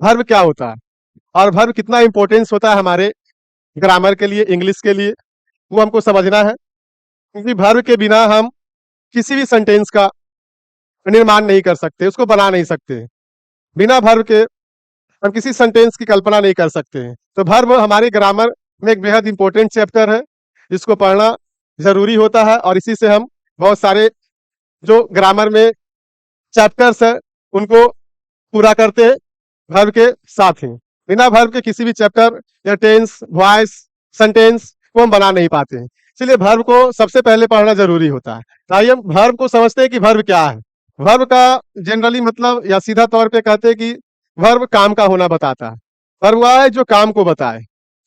Verb क्या होता है और वर्ब कितना इंपॉर्टेंस होता है हमारे ग्रामर के लिए, इंग्लिश के लिए, वो हमको समझना है। क्योंकि वर्ब के बिना हम किसी भी सेंटेंस का निर्माण नहीं कर सकते, उसको बना नहीं सकते। बिना वर्ब के हम किसी सेंटेंस की कल्पना नहीं कर सकते हैं। तो वर्ब हमारे ग्रामर में एक बेहद इंपॉर्टेंट चैप्टर है, जिसको पढ़ना जरूरी होता है और इसी से हम बहुत सारे जो ग्रामर में चैप्टर्स है उनको पूरा करते हैं वर्ब के साथ ही। बिना वर्ब के किसी भी चैप्टर या टेंस, वॉइस, सेंटेंस को हम बना नहीं पाते हैं। इसलिए वर्ब को सबसे पहले पढ़ना जरूरी होता है। तो आइए हम वर्ब को समझते हैं कि वर्ब क्या है। वर्ब का जनरली मतलब या सीधा तौर पे कहते हैं कि वर्ब काम का होना बताता है। वर्ब वह है जो काम को बताए।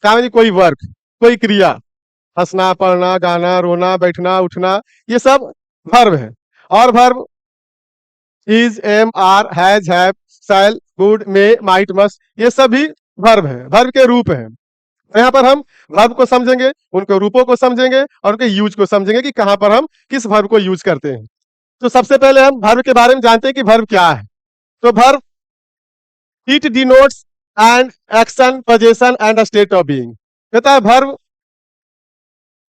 काम यानी कोई वर्क, कोई क्रिया, हंसना, पढ़ना, गाना, रोना, बैठना, उठना, ये सब वर्ब है। और verb is, am, are, have, shall, would, may, might, must, ये सभी वर्ब है, वर्ब के रूप है। तो यहाँ पर हम वर्ब को समझेंगे, उनके रूपों को समझेंगे और उनके यूज को समझेंगे कि कहां पर हम किस वर्ब को यूज करते हैं। तो सबसे पहले हम वर्ब के बारे में जानते हैं कि वर्ब क्या है। तो verb it denotes and action, position and state of being. कहता है वर्ब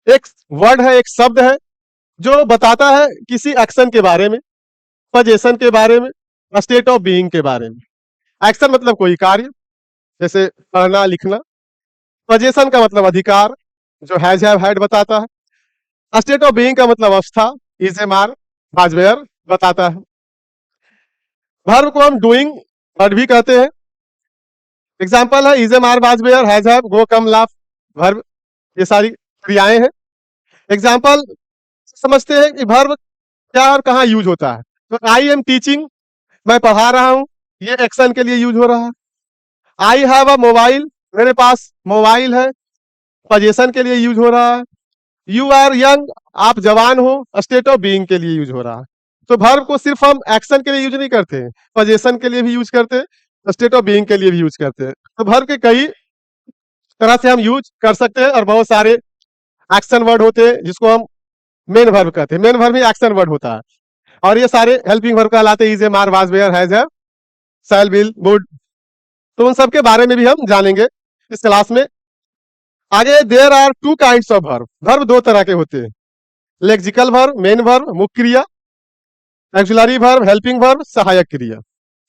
एक वर्ड है, एक शब्द है जो बताता है किसी एक्शन के बारे में, पोजीशन के बारे में, स्टेट ऑफ बीइंग के बारे में। एक्शन मतलब कोई कार्य, जैसे पढ़ना, लिखना। पोजीशन का मतलब अधिकार, जो हैव हैड बताता है। स्टेट ऑफ बीइंग का मतलब अवस्था, is, am, are, was, were बताता है। वर्ब को हम डूइंग वर्ड भी कहते हैं। एग्जाम्पल है is, am, are, was, were, has, have, go, come, laugh. Verb ये सारी क्रियाएं हैं। एग्जाम्पल समझते हैं कि वर्ब क्या और कहाँ यूज होता है। तो आई एम टीचिंग, मैं पढ़ा रहा हूं, ये एक्शन के लिए यूज हो रहा है। आई हैव अ मोबाइल, मेरे पास मोबाइल है, पोजीशन के लिए यूज हो रहा है। यू आर यंग, आप जवान हो, स्टेट ऑफ बीइंग के लिए यूज हो रहा है। तो वर्ब को सिर्फ हम एक्शन के लिए यूज नहीं करते हैं, पोजीशन के लिए भी यूज करते हैं, स्टेट ऑफ बीइंग के लिए भी यूज करते हैं। तो वर्ब के कई तरह से हम यूज कर सकते हैं और बहुत सारे एक्शन वर्ड होते हैं जिसको हम मेन वर्ब कहते हैं। मेन वर्ब ही एक्शन वर्ड होता है और ये सारे हेल्पिंग वर्ब कहलाते हैं, is, am, are, was, were, has, have, shall, will, would. तो उन सब के बारे में भी हम जानेंगे इस क्लास में। आगे there are two kinds of verb. Verb दो तरह के होते हैं, लेक्सिकल वर्ब, मेन वर्ब, मुख्य क्रिया, ऑक्सिलरी वर्ब, हेल्पिंग वर्ब, सहायक क्रिया।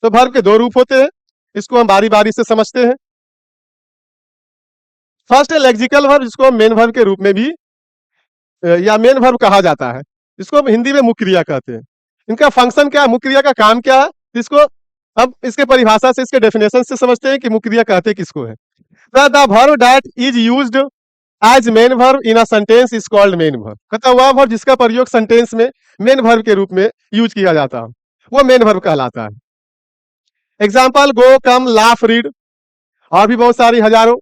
तो वर्ब के दो रूप होते हैं, इसको हम बारी बारी से समझते हैं। फर्स्ट है लेक्सिकल वर्ब, जिसको हम मेन वर्ब के रूप में भी या मेन वर्ब कहा जाता है, जिसको हम हिंदी में मुख्य क्रिया कहते हैं। इनका फंक्शन क्या है, मुख्य क्रिया का काम क्या है, इसको अब इसके परिभाषा से, इसके डेफिनेशन से समझते हैं कि मुख्य क्रिया कहते किसको है। The verb that is used as main verb in a sentence is called main verb. कहता वह वर्ब जिसका प्रयोग सेंटेंस में मेन वर्ब के रूप में यूज किया जाता है वो मेन वर्ब कहलाता है। एग्जाम्पल गो, कम, लाफ, रीड, और भी बहुत सारी हजारों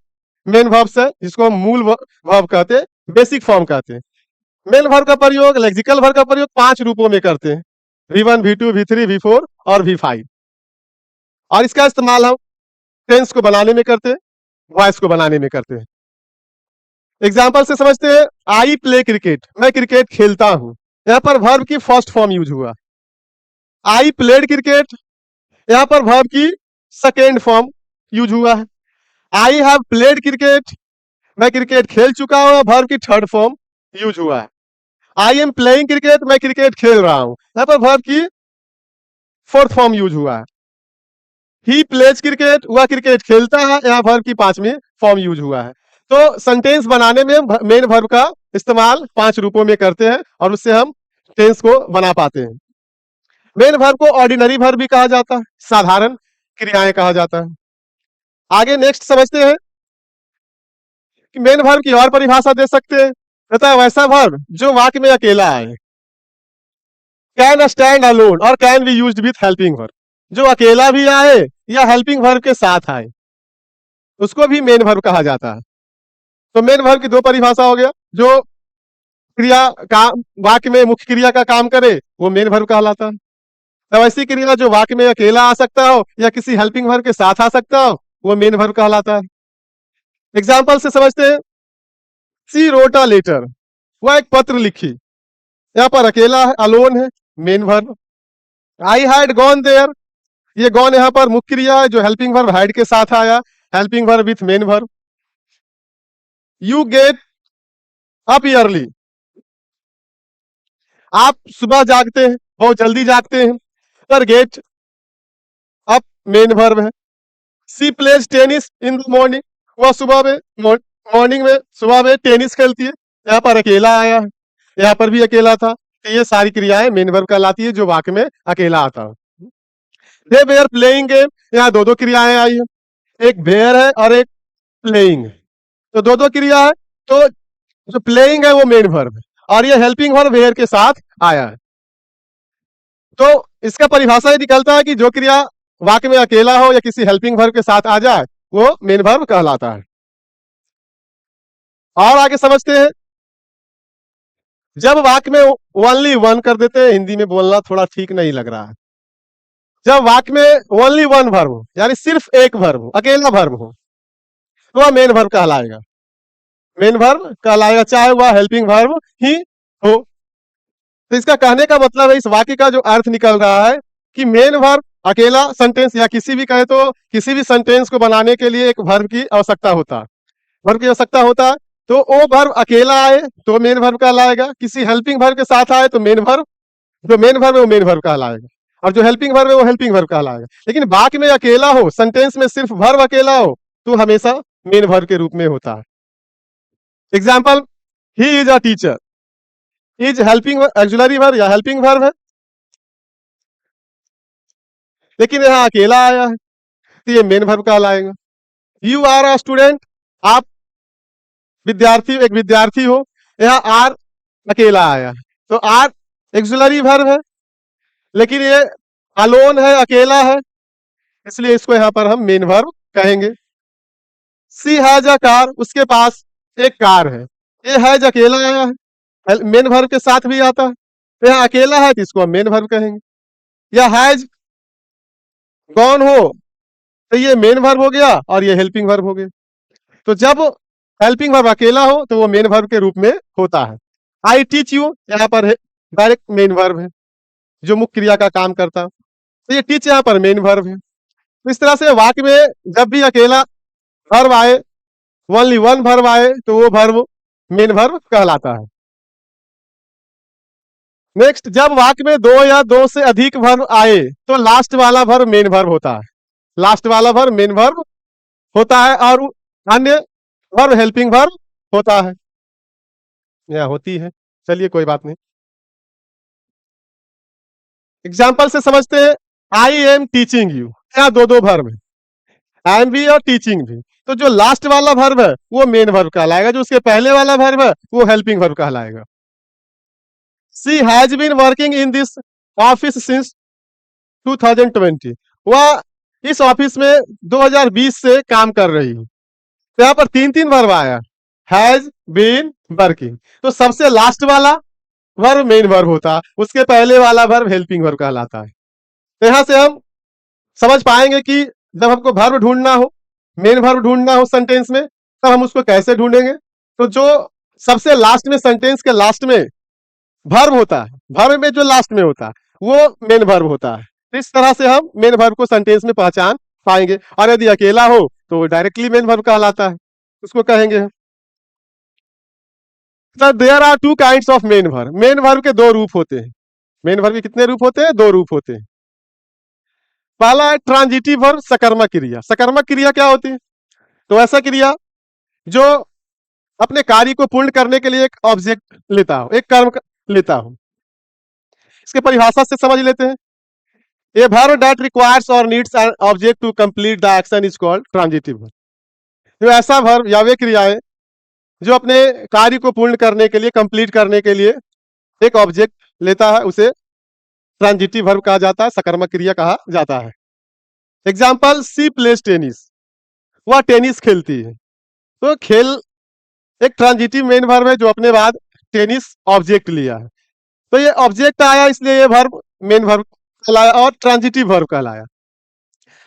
मेन वर्ब्स है जिसको हम मूल वर्ब कहते हैं, बेसिक फॉर्म कहते हैं। मेन वर्ब का प्रयोग, लेक्सिकल वर्ब का प्रयोग 5 रूपों में करते हैं, V1, V2, V3, V4 और V5। और इसका इस्तेमाल हम टेंस को बनाने में करते हैं, वॉइस को बनाने में करते हैं। एग्जाम्पल से समझते हैं, आई प्ले क्रिकेट, मैं क्रिकेट खेलता हूं। यहां पर वर्ब की फर्स्ट फॉर्म यूज हुआ। आई प्लेड क्रिकेट, यहां पर वर्ब की सेकेंड फॉर्म यूज हुआ है। आई हैव प्लेड क्रिकेट, मैं क्रिकेट खेल चुका हूं, वर्ब की थर्ड फॉर्म यूज हुआ है। आई एम प्लेइंग क्रिकेट, मैं क्रिकेट खेल रहा हूं, यहां पर वर्ब की फोर्थ फॉर्म यूज हुआ है। ही प्लेज क्रिकेट, वह क्रिकेट खेलता है, यहाँ वर्ब की 5वीं फॉर्म यूज हुआ है। तो सेंटेंस बनाने में मेन वर्ब का इस्तेमाल 5 रूपों में करते हैं और उससे हम टेंस को बना पाते हैं। मेन वर्ब को ऑर्डिनरी वर्ब भी कहा जाता है, साधारण क्रियाएं कहा जाता है। आगे नेक्स्ट समझते हैं कि मेन वर्ब की और परिभाषा दे सकते हैं। कहता है वैसा वर्ब जो वाक्य में अकेला आए, कैन स्टैंड अलोन और can be used with helping verb. जो अकेला भी आए या हेल्पिंग वर्ब के साथ आए उसको भी मेन वर्ब कहा जाता है। तो मेन वर्ब की दो परिभाषा हो गया, जो क्रिया काम वाक्य में मुख्य क्रिया का काम करे वो मेन वर्ब कहलाता है। अब ऐसी क्रिया जो वाक्य में अकेला आ सकता हो या किसी हेल्पिंग वर्ब के साथ आ सकता हो वो मेन वर्ब कहलाता है। एग्जाम्पल से समझते हैं, सी रोट अ लेटर, वह एक पत्र लिखी, यहाँ पर अकेला है, अलोन है, main verb. I had gone there, ये गॉन यहाँ पर मुख्य क्रिया है जो हेल्पिंग वर्ब हैड के साथ आया, helping verb with main verb. You get up early, आप सुबह जागते हैं, बहुत जल्दी जागते हैं, पर गेट अप मेन वर्ब है। She plays tennis in the morning, वह सुबह में मॉर्निंग में सुबह में टेनिस खेलती है, यहाँ पर अकेला आया है, यहाँ पर भी अकेला था। तो ये सारी क्रियाएं मेन वर्ब कहलाती है जो वाक्य में अकेला आता है। दे वेयर प्लेइंग गेम, यहाँ दो दो क्रियाएं आई है, एक वेयर है और एक प्लेइंग है, तो दो दो क्रिया है। तो जो प्लेइंग है वो मेन वर्ब है और ये हेल्पिंग वर्ब वेयर के साथ आया है। तो इसका परिभाषा ये निकलता है कि जो क्रिया वाक्य में अकेला हो या किसी हेल्पिंग वर्ब के साथ आ जाए वो मेन वर्ब कहलाता है। और आगे समझते हैं, जब वाक्य में ओनली वन कर देते हैं, हिंदी में बोलना थोड़ा ठीक नहीं लग रहा है, जब वाक्य में ओनली वन वर्ब हो यानी सिर्फ एक वर्ब हो, अकेला वर्ब हो, तो वह मेन वर्ब कहलाएगा, मेन वर्ब कहलाएगा, चाहे वह हेल्पिंग वर्ब ही हो। तो इसका कहने का मतलब है, इस वाक्य का जो अर्थ निकल रहा है कि मेन वर्ब अकेला सेंटेंस या किसी भी कहे तो किसी भी सेंटेंस को बनाने के लिए एक वर्ब की आवश्यकता होता है, वर्ब की आवश्यकता होता है। तो वो वर्ब अकेला आए तो मेन वर्ब कहलाएगा, किसी हेल्पिंग वर्ब के साथ आए तो मेन वर्ब, जो मेन वर्ब है वो मेन वर्ब कहलाएगा और जो हेल्पिंग वर्ब है वो हेल्पिंग वर्ब कहलाएगा। लेकिन वाक्य में अकेला हो, सेंटेंस में सिर्फ वर्ब अकेला हो तो हमेशा मेन वर्ब के रूप में होता है। Example, he is a teacher, is helping auxiliary verb या हेल्पिंग वर्ब है, लेकिन यहाँ अकेला आया है तो ये मेन वर्ब कहलाएगा। यू आर अ स्टूडेंट, आप विद्यार्थी, एक विद्यार्थी हो, यहाँ आर अकेला आया है तो आर ऑक्सिलरी वर्ब है, लेकिन ये अलोन है, अकेला है, इसलिए इसको यहाँ पर हम मेन वर्ब कहेंगे। सी हैज अ कार, उसके पास एक कार है, ये हैज अकेला आया है, मेन वर्ब के साथ भी आता है, तो यहाँ अकेला है तो इसको हम मेन वर्ब कहेंगे। या हैज गॉन हो तो ये मेन वर्ब हो गया और ये हेल्पिंग वर्ब हो गया। तो जब हेल्पिंग वर्ब अकेला हो तो वो मेन वर्ब के रूप में होता है। आई टीच यू, यहाँ पर डायरेक्ट मेन वर्ब है जो मुख्य क्रिया का काम करता है, तो ये टीच यहाँ पर मेन वर्ब है। तो इस तरह से वाक्य में जब भी अकेला वर्ब आए, ओनली वन वर्ब आए, तो वो वर्ब मेन वर्ब कहलाता है। नेक्स्ट, जब वाक्य में दो या दो से अधिक वर्ब आए तो लास्ट वाला वर्ब मेन वर्ब होता है, लास्ट वाला वर्ब मेन वर्ब होता है और अन्य वर्ब हेल्पिंग वर्ब होता है या होती है। चलिए कोई बात नहीं, एग्जाम्पल से समझते हैं। आई एम टीचिंग यू, यहाँ दो दो वर्ब है, आई एम भी और टीचिंग भी, तो जो लास्ट वाला वर्ब है वो मेन वर्ब कहलाएगा, जो उसके पहले वाला वर्ब है वो हेल्पिंग वर्ब कहलाएगा। She has been working in this office since 2020, वह इस ऑफिस में 2020 से काम कर रही है, तो यहाँ पर तीन तीन वर्ब आया, हैज बीन वर्किंग, तो सबसे लास्ट वाला वर्ब मेन वर्ब होता, उसके पहले वाला वर्ब हेल्पिंग वर्ब कहलाता है। तो यहां से हम समझ पाएंगे कि जब हमको वर्ब ढूंढना हो, मेन वर्ब ढूंढना हो सेंटेंस में, तब हम उसको कैसे ढूंढेंगे। तो जो सबसे लास्ट में, सेंटेंस के लास्ट में वर्ब होता है, वर्ब में जो लास्ट में होता है वो मेन वर्ब होता है। तो इस तरह से हम मेन वर्ब को सेंटेंस में पहचान पाएंगे, और यदि अकेला हो तो डायरेक्टली मेन वर्ब कहलाता है, उसको कहेंगे हम। There are two kinds of main verb, main verb के दो रूप होते हैं। मेन वर्ब के कितने रूप होते हैं? दो रूप होते हैं। पहला है ट्रांजिटिव वर्ब, सकर्मक क्रिया। सकर्मक क्रिया क्या होती है? तो ऐसा क्रिया जो अपने कार्य को पूर्ण करने के लिए एक ऑब्जेक्ट लेता हो, एक कर्म लेता हो। इसके परिभाषा से समझ लेते हैं। ए वर्ब दैट रिक्वायर्स और needs an object to complete the action is called transitive verb. जो ऐसा वर्ब या वे क्रियाएं जो अपने कार्य को पूर्ण करने के लिए, कंप्लीट करने के लिए एक ऑब्जेक्ट लेता है, उसे ट्रांजिटिव वर्ब कहा जाता है, सकर्मक क्रिया कहा जाता है। एग्जाम्पल, सी प्लेज टेनिस, वह टेनिस खेलती है। तो खेल एक ट्रांजिटिव मेन वर्ब है जो अपने बाद टेनिस ऑब्जेक्ट लिया है, तो ये ऑब्जेक्ट आया इसलिए ये वर्ब मेन वर्ब कहलाया और ट्रांजिटिव वर्ब कहलाया।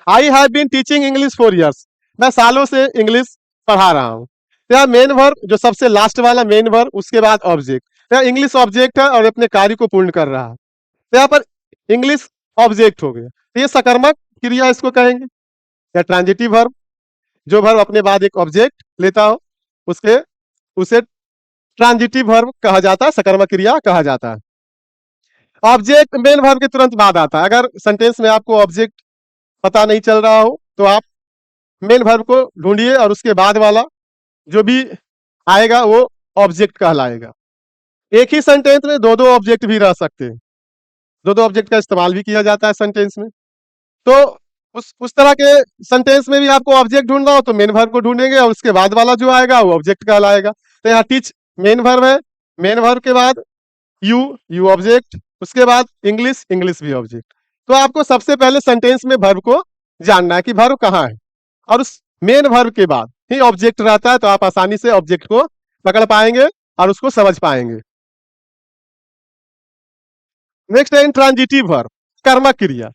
I have been teaching English for years, मैं सालों से इंग्लिश पढ़ा रहा हूँ। तो मेन वर्ब जो सबसे लास्ट वाला मेन वर्ब, उसके बाद ऑब्जेक्ट, इंग्लिश ऑब्जेक्ट है और अपने कार्य को पूर्ण कर रहा है, तो यहाँ पर इंग्लिश ऑब्जेक्ट हो गया, तो ये सकर्मक क्रिया इसको कहेंगे, या ट्रांजिटिव वर्ब, जो वर्ब अपने बाद एक ऑब्जेक्ट लेता हो उसके उसे ट्रांजिटिव वर्ब कहा जाता है, सकर्मक क्रिया कहा जाता है। ऑब्जेक्ट मेन वर्ब के तुरंत बाद आता है। अगर सेंटेंस में आपको ऑब्जेक्ट पता नहीं चल रहा हो तो आप मेन वर्ब को ढूंढिए और उसके बाद वाला जो भी आएगा वो ऑब्जेक्ट कहलाएगा। एक ही सेंटेंस में दो दो ऑब्जेक्ट भी रह सकते हैं, दो दो ऑब्जेक्ट का इस्तेमाल भी किया जाता है सेंटेंस में। तो उस तरह के सेंटेंस में भी आपको ऑब्जेक्ट ढूंढना हो तो मेन वर्ब को ढूंढेंगे और उसके बाद वाला जो आएगा वो ऑब्जेक्ट कहलाएगा। तो यहाँ टीच मेन वर्ब है, मेन वर्ब के बाद यू ऑब्जेक्ट, उसके बाद इंग्लिश, इंग्लिश भी ऑब्जेक्ट। तो आपको सबसे पहले सेंटेंस में वर्ब को जानना है कि वर्ब कहाँ है, और उस मेन वर्ब के बाद ही ऑब्जेक्ट रहता है, तो आप आसानी से ऑब्जेक्ट को पकड़ पाएंगे और उसको समझ पाएंगे। नेक्स्ट है इंट्रांजिटिव वर्ब, कर्मक क्रिया।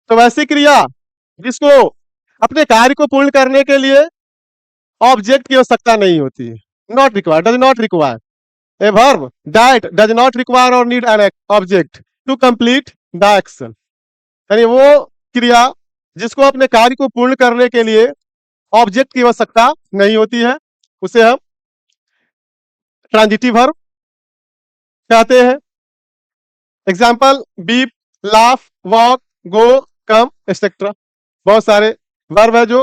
तो वैसी क्रिया जिसको अपने कार्य को पूर्ण करने के लिए ऑब्जेक्ट की आवश्यकता नहीं होती है, not required, does not require a verb that does not require और need an object to complete the action. यानी वो क्रिया जिसको अपने कार्य को पूर्ण करने के लिए ऑब्जेक्ट की आवश्यकता नहीं होती है, उसे हम ट्रांजिटिव वर्ब कहते हैं। एग्जाम्पल बीप, लाफ, वॉक, गो, कम एक्सेट्रा। बहुत सारे वर्ब है जो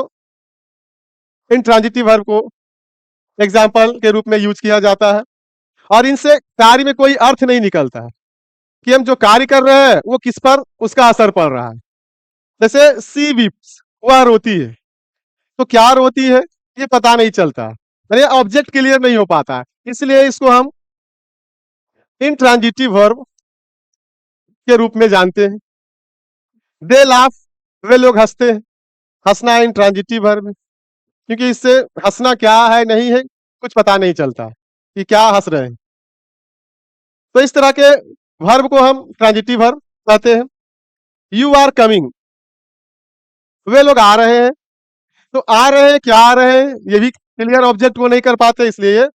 इन ट्रांजिटिव वर्ब को एग्जाम्पल के रूप में यूज किया जाता है, और इनसे कार्य में कोई अर्थ नहीं निकलता है कि हम जो कार्य कर रहे हैं वो किस पर उसका असर पड़ रहा है। जैसे सी वीप्स, वह रोती है, तो क्या रोती है ये पता नहीं चलता, यानी ऑब्जेक्ट क्लियर नहीं हो पाता है, इसलिए इसको हम इंट्रांजिटिव वर्ब के रूप में जानते हैं। दे लाफ, वे लोग हंसते हैं, हंसना इंट्रांजिटिव वर्ब है, क्योंकि इससे हंसना क्या है नहीं है कुछ पता नहीं चलता कि क्या हंस रहे हैं। तो इस तरह के वर्ब को हम ट्रांजिटिव वर्ब कहते हैं। यू आर कमिंग, वे लोग आ रहे हैं, तो आ रहे हैं क्या आ रहे हैं ये भी क्लियर ऑब्जेक्ट को नहीं कर पाते, इसलिए ये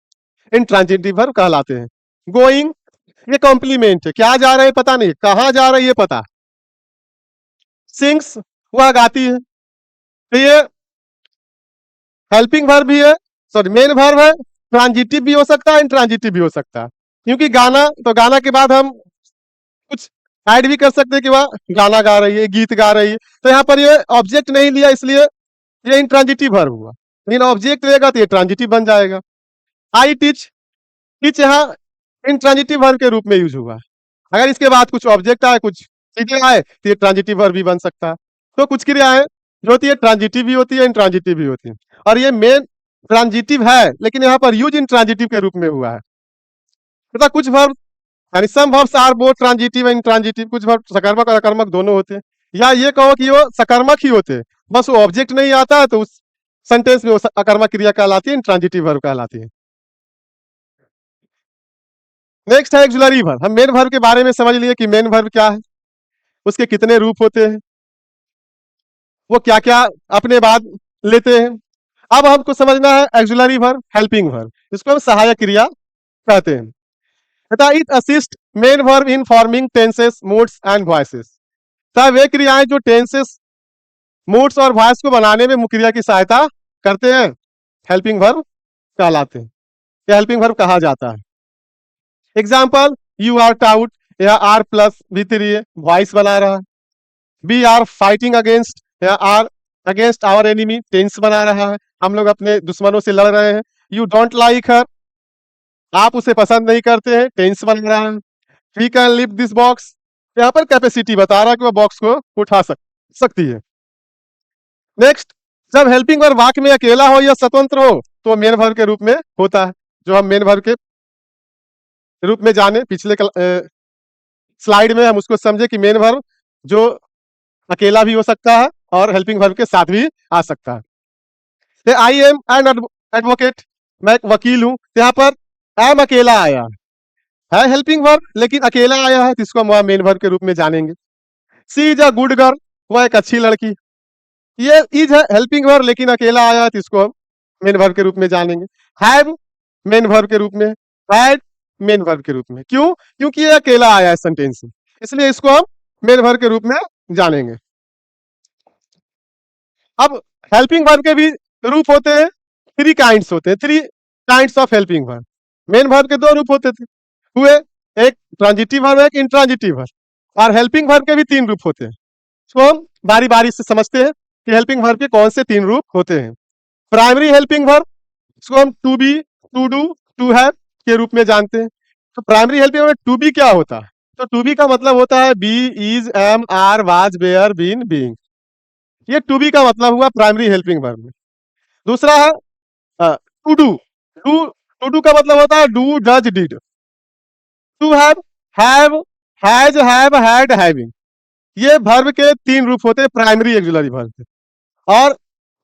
इंट्रांजिटिव वर्ब कहलाते हैं। गोइंग, ये कॉम्प्लीमेंट है, क्या जा रहे हैं पता नहीं, कहां जा रहे हैं ये पता। सिंग्स, वह गाती है, तो ये हेल्पिंग वर्ब भी है, सॉरी मेन वर्ब है, ट्रांजिटिव भी हो सकता है, इंट्रांजिटिव भी हो सकता है। क्योंकि गाना, तो गाना के बाद हम कुछ ऐड भी कर सकते हैं कि वह गाना गा रही है, गीत गा रही है, तो यहाँ पर ये ऑब्जेक्ट नहीं लिया इसलिए ये इंट्रांजिटिव वर्ब हुआ, लेकिन ऑब्जेक्ट लेगा तो ये ट्रांजिटिव बन जाएगा। आई टीच, टीच यहाँ इंट्रांजिटिव वर्ब के रूप में यूज हुआ है। अगर इसके बाद कुछ ऑब्जेक्ट आए, कुछ चीजें आए तो ये ट्रांजिटिव वर्ब भी बन सकता है। तो कुछ क्रियाएं जो होती है ट्रांजिटिव भी होती है, इंट्रांजिटिव भी होती है, और ये मेन ट्रांजिटिव है लेकिन यहाँ पर यूज इंट्रांजिटिव के रूप में हुआ है। तथा कुछ वर्ब, यानी some verbs are both transitive and intransitive, कुछ वर्ब सकर्मक और अकर्मक दोनों होते हैं, या ये कहो कि वो सकर्मक ही होते हैं, बस वो ऑब्जेक्ट नहीं आता है तो उस सेंटेंस में वो अकर्मक क्रिया कहलाती है, इंट्रांजिटिव वर्ब कहलाती है। नेक्स्ट है एक्सुलरी वर्ब। हम मेन वर्ब के बारे में समझ लिए कि मेन वर्ब क्या है, उसके कितने रूप होते हैं, वो क्या क्या अपने बाद लेते हैं। अब हमको समझना है एक्सुलरी वर्ब, हेल्पिंग वर्ब, इसको हम सहायक क्रिया कहते हैं। तथा it assist main verb in forming tenses, moods and voices. तथा वे क्रियाएं जो टेंसेस, मूड्स और वॉइस को बनाने में मुख्य क्रिया की सहायता करते हैं, हेल्पिंग वर्ब कहलाते हैं, या हेल्पिंग वर्ब कहा जाता है। एग्जाम्पल यू आर टाउट, या आर प्लस भी3 वॉइस बना रहा है। वी आर फाइटिंग अगेंस्ट, या are against our enemy tense बना रहा है, हम लोग अपने दुश्मनों से लड़ रहे हैं। यू डोंट लाइक हर, आप उसे पसंद नहीं करते हैं, टेंस बन रहा है। We can lift this box, यहाँ पर कैपेसिटी बता रहा है कि वह बॉक्स को उठा सकती है। नेक्स्ट, जब हेल्पिंग वर्ब वाक्य में अकेला हो या स्वतंत्र हो तो मेन वर्ब के रूप में होता है, जो हम मेन वर्ब के रूप में जाने पिछले स्लाइड में हम उसको समझे कि मेन वर्ब जो अकेला भी हो सकता है और हेल्पिंग वर्ब के साथ भी आ सकता है। आई एम एन एडवोकेट, मैं एक वकील हूं, यहाँ पर एम अकेला आया है हेल्पिंग वर्ब लेकिन अकेला आया है, तो इसको हम मेन वर्ब के रूप में जानेंगे। सी इज अ गुड गर्ल, वह एक अच्छी लड़की, ये इज है हेल्पिंग वर्ब लेकिन अकेला आया है, तो इसको हम मेन वर्ब के रूप में जानेंगे। हैव मेन वर्ब के रूप में, हैड मेन वर्ब के रूप में, क्यों, क्योंकि ये अकेला आया है सेंटेंस में, इसलिए इसको हम मेन वर्ब के रूप में जानेंगे। अब हेल्पिंग वर्ब के भी रूप होते हैं, थ्री काइंड्स होते हैं, three kinds of helping verb. Main verb के दो रूप होते थे हुए, एक ट्रांजिटिव वर्ब, एक इंट्रांजिटिव वर्ब। और हेल्पिंग वर्ब के भी तीन रूप होते हैं। इसको हम बारी बारी से समझते हैं कि हेल्पिंग वर्ब के कौन से तीन रूप होते हैं। प्राइमरी हेल्पिंग वर्ब, इसको हम to be, to do, to have के रूप में जानते हैं। तो प्राइमरी हेल्पिंग वर्ब में टू बी क्या होता है? तो टू बी का मतलब होता है be, is, am, are, was, were, been, being. ये टू बी का मतलब हुआ प्राइमरी हेल्पिंग वर्ब में। दूसरा है टू डू। टू डू का मतलब होता है do, does, did. To have, has, have, had, having. ये वर्ब के तीन रूप होते हैं प्राइमरी एक्सिलरी वर्ब के। और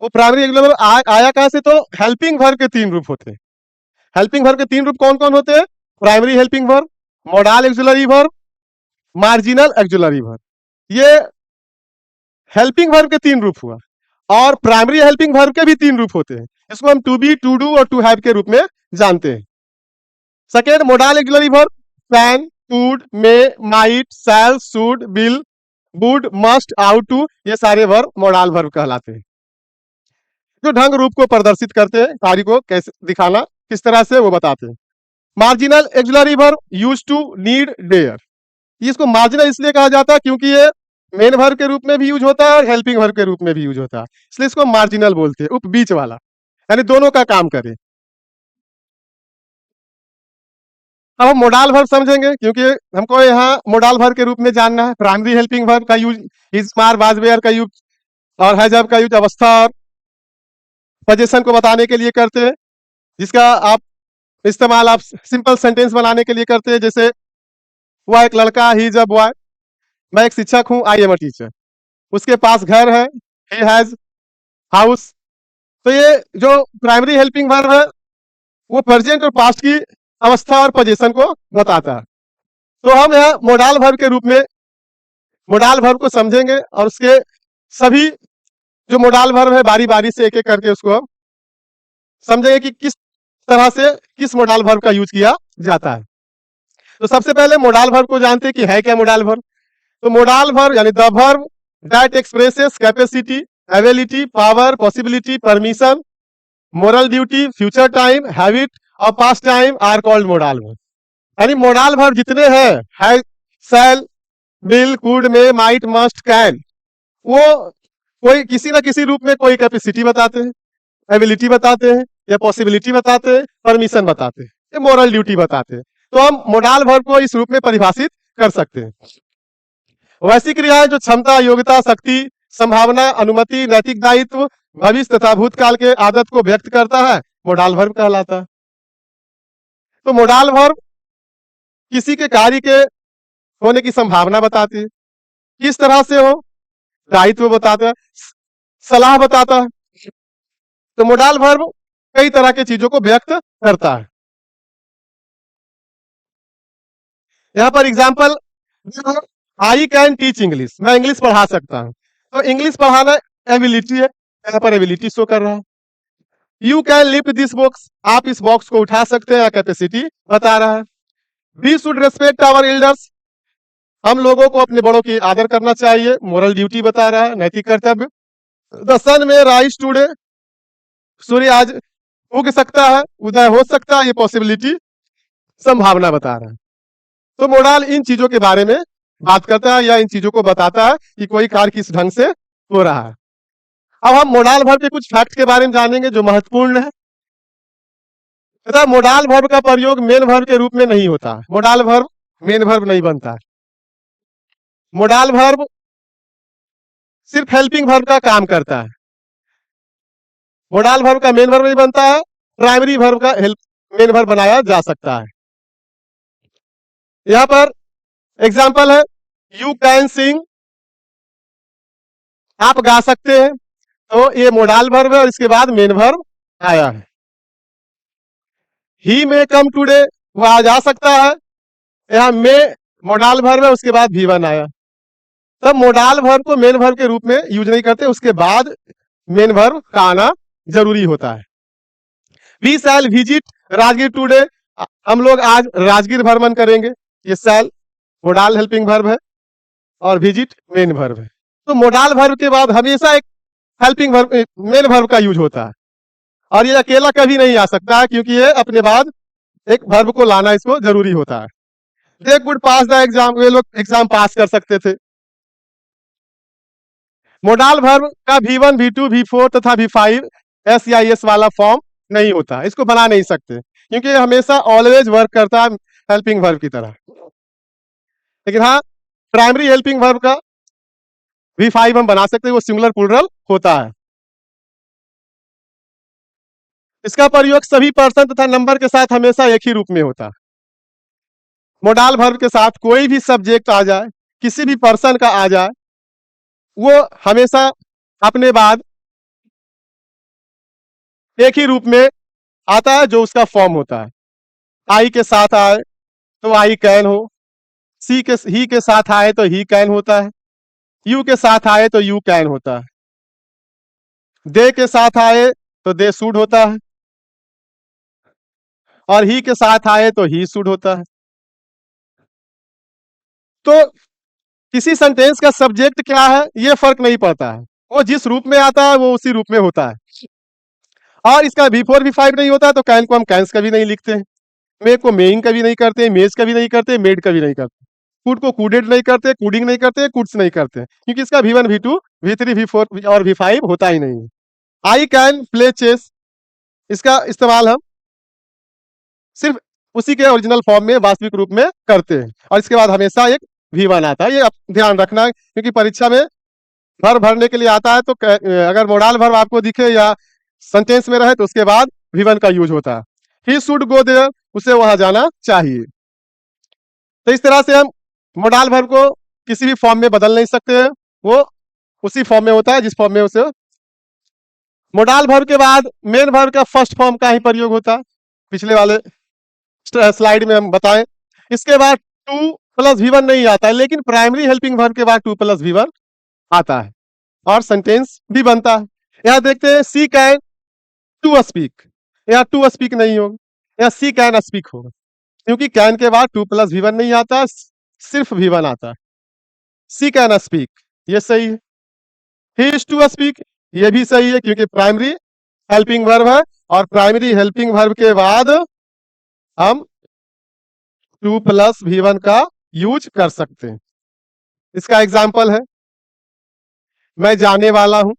वो प्राइमरी एक्सिलरी वर्ब आया कहां से? तो हेल्पिंग वर्ब के तीन रूप होते हैं। हेल्पिंग वर्ब के तीन रूप कौन कौन होते हैं? Primary helping verb, modal auxiliary verb, marginal auxiliary verb. ये हेल्पिंग वर्ब के तीन रूप हुआ। और प्राइमरी हेल्पिंग वर्ब के भी तीन रूप होते हैं। इसको हम टू बी, टू डू और टू हैव के रूप में जानते हैं। Second, modal auxiliary verb, can, could, may, might, shall, should, will, would, must, ought to, ये सारे वर्ब मोडाल वर्ब कहलाते हैं, जो ढंग रूप को प्रदर्शित करते हैं, कार्य को कैसे दिखाना किस तरह से वो बताते हैं। Marginal auxiliary verb, use to, need, dare. इसको मार्जिनल इसलिए कहा जाता है क्योंकि ये मेन वर्ब के रूप में भी यूज होता है और हेल्पिंग वर्ब के रूप में भी यूज होता है, इसलिए इसको मार्जिनल बोलते हैं, उप बीच वाला, यानी दोनों का काम करे। अब हम मोडाल वर्ब समझेंगे क्योंकि हमको यहाँ मोडाल वर्ब के रूप में जानना है। प्राइमरी हेल्पिंग वर्ब का यूज इज, मार, वाज, वेयर का यूज और हैज, हैव का यूज अवस्था और पोजीशन को बताने के लिए करते हैं, जिसका आप इस्तेमाल आप सिंपल सेंटेंस बनाने के लिए करते हैं। जैसे वह एक लड़का, ही इज अ बॉय। मैं एक शिक्षक हूँ, आई एम अ टीचर। उसके पास घर है, ही हैज हाउस। तो ये जो प्राइमरी हेल्पिंग वर्ब है वो प्रेजेंट और पास्ट की अवस्था और पोजीशन को बताता है। तो हम यहाँ मोडाल वर्ब के रूप में मोडाल वर्ब को समझेंगे और उसके सभी जो मोडाल वर्ब है बारी बारी से एक एक करके उसको हम समझेंगे कि किस तरह से किस मोडाल वर्ब का यूज किया जाता है। तो सबसे पहले मोडाल वर्ब को जानते हैं कि है क्या मोडाल वर्ब। तो मोडाल वर्ब यानी the verb that expresses capacity, ability, power, possibility, permission, moral duty, future time, habit और past time are called modal verb. यानी मोडाल वर्ब जितने हैं, है, shall, will, could, may, might, must, can, वो कोई किसी ना किसी रूप में कोई कैपेसिटी बताते हैं, एबिलिटी बताते हैं, या पॉसिबिलिटी बताते हैं, परमिशन बताते हैं, या मोरल ड्यूटी बताते हैं। तो हम मोडाल वर्ब को इस रूप में परिभाषित कर सकते हैं। वैसी क्रियाएं जो क्षमता, योग्यता, शक्ति, संभावना, अनुमति, नैतिक दायित्व, भविष्य तथा भूतकाल के आदत को व्यक्त करता है, मोडाल वर्ब कहलाता है। तो मोडाल वर्ब किसी के कार्य के होने की संभावना बताती है, किस तरह से हो, दायित्व बताता है, सलाह बताता है। तो मोडाल वर्ब कई तरह की चीजों को व्यक्त करता है। यहाँ पर example, I can teach English, मैं इंग्लिश पढ़ा सकता हूँ। तो इंग्लिश पढ़ाना एबिलिटी है, यहाँ पर एबिलिटी शो कर रहा है। You can lift this box, आप इस बॉक्स को उठा सकते हैं, कैपेसिटी बता रहा है। We should respect our elders, हम लोगों को अपने बड़ों की आदर करना चाहिए, मोरल ड्यूटी बता रहा है, नैतिक कर्तव्य। द सन में राइज टुडे, सूर्य आज उग सकता है, उदय हो सकता है, ये पॉसिबिलिटी, संभावना बता रहा है। तो मोडाल इन चीजों के बारे में बात करता है या इन चीजों को बताता है कि कोई कार्य किस ढंग से हो रहा है। अब हम मोडाल वर्ब के कुछ फैक्ट के बारे में जानेंगे जो महत्वपूर्ण है। तथा मोडाल वर्ब का प्रयोग मेन वर्ब के रूप में नहीं होता, मोडाल वर्ब मेन वर्ब नहीं बनता। मोडाल वर्ब सिर्फ हेल्पिंग वर्ब का काम करता है, मोडाल वर्ब का मेन वर्ब नहीं बनता है, प्राइमरी वर्ब का मेन वर्ब बनाया जा सकता है। यहां पर एग्जाम्पल है, यू कैन सिंग, आप गा सकते हैं, तो ये मोडाल वर्ब है और इसके बाद मेन वर्ब आया है। ही मे कम टुडे, वो आज आ सकता है, यहां मे मोडाल वर्ब है, उसके बाद V1 आया। तब मोडाल वर्ब को मेन वर्ब के रूप में यूज नहीं करते, उसके बाद मेन वर्ब का आना जरूरी होता है। We shall visit Rajgir today, हम लोग आज राजगीर भ्रमण करेंगे, ये शैल मोडाल हेल्पिंग वर्ब है और विजिट मेन वर्ब है। तो मोडाल वर्ब के बाद हमेशा एक हेल्पिंग वर्ब मेन वर्ब का यूज होता है। और ये अकेला कभी नहीं आ सकता है, क्योंकि ये अपने बाद एक वर्ब को लाना इसको जरूरी होता है। They could pass the exam, वे लोग एग्जाम पास कर सकते थे। मोडाल वर्ब का V1, V2, V4 तथा V5 एस या एस वाला फॉर्म नहीं होता, इसको बना नहीं सकते, क्योंकि ये हमेशा ऑलवेज वर्क करता है हेल्पिंग वर्ब की तरह। लेकिन हाँ, प्राइमरी हेल्पिंग वर्ब का V5 हम बना सकते हैं, वो सिंगुलर प्लूरल होता है। इसका प्रयोग सभी पर्सन तथा नंबर के साथ हमेशा एक ही रूप में होता है। मोडाल वर्ब के साथ कोई भी सब्जेक्ट आ जाए, किसी भी पर्सन का आ जाए, वो हमेशा अपने बाद एक ही रूप में आता है, जो उसका फॉर्म होता है। आई के साथ आए तो आई कैन हो, ही के साथ आए तो ही कैन होता है, यू के साथ आए तो यू कैन होता है, दे के साथ आए तो दे शुड होता है, और ही के साथ आए तो ही शुड होता है। तो किसी सेंटेंस का सब्जेक्ट क्या है ये फर्क नहीं पड़ता है, वो जिस रूप में आता है वो उसी रूप में होता है। और इसका V4 V5 नहीं होता तो कैन को हम कैंस कभी नहीं लिखते हैं, मे को मेइंग कभी नहीं करते, मेज कभी नहीं करते, मेड कभी नहीं करते, कुड को कुडेड नहीं करते, कुडिंग नहीं करते, कुड्स नहीं करते, क्योंकि इसका V1 V2 V3 V4 और V5 होता ही नहीं है। आई कैन प्ले चेस, इसका इस्तेमाल हम सिर्फ उसी के ओरिजिनल फॉर्म में वास्तविक रूप में करते हैं, और इसके बाद हमेशा एक V1 आता है। ये आप ध्यान रखना है, क्योंकि परीक्षा में वर्ब भरने के लिए आता है, तो अगर मोडाल वर्ब आपको दिखे या सेंटेंस में रहे तो उसके बाद V1 का यूज होता है। ही शुड गो देयर, उसे वहां जाना चाहिए। तो इस तरह से हम मोडाल वर्ब को किसी भी फॉर्म में बदल नहीं सकते हैं, वो उसी फॉर्म में होता है जिस फॉर्म में उसे। मोडाल वर्ब के बाद मेन वर्ब का फर्स्ट फॉर्म का ही प्रयोग होता है, पिछले वाले स्लाइड में हम बताएं। इसके बाद 2+V1 नहीं आता है, लेकिन प्राइमरी हेल्पिंग वर्ब के बाद 2+V1 आता है और सेंटेंस भी बनता है। यहां देखते हैं सी कैन टू स्पीक, यहाँ टू स्पीक नहीं होगा, यहाँ सी कैन स्पीक होगा, क्योंकि कैन के बाद 2+V1 नहीं आता, सिर्फ V1 आता है। सी कैन स्पीक, ये सही है। ही इज टू स्पीक, ये भी सही है, क्योंकि प्राइमरी हेल्पिंग वर्ब है, और प्राइमरी हेल्पिंग वर्ब के बाद हम 2+V1 का यूज कर सकते हैं। इसका एग्जाम्पल है, मैं जाने वाला हूं,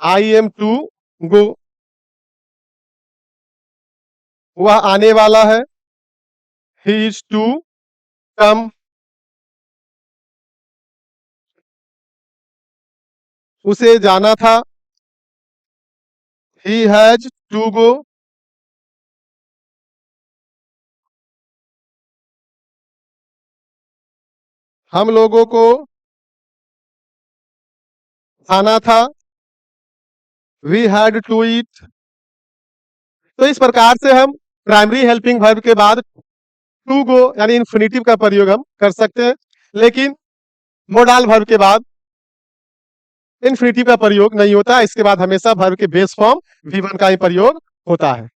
आई एम टू गो, वह आने वाला है, ही इज टू कम, उसे जाना था, ही हैज टू गो, हम लोगों को खाना था, वी हैड टू ईट। तो इस प्रकार से हम प्राइमरी हेल्पिंग वर्ब के बाद टू गो यानी इन्फिनिटिव का प्रयोग हम कर सकते हैं, लेकिन मोडाल वर्ब के बाद इन्फिनिटिव का प्रयोग नहीं होता। इसके बाद हमेशा वर्ब के बेस फॉर्म V1 का ही प्रयोग होता है।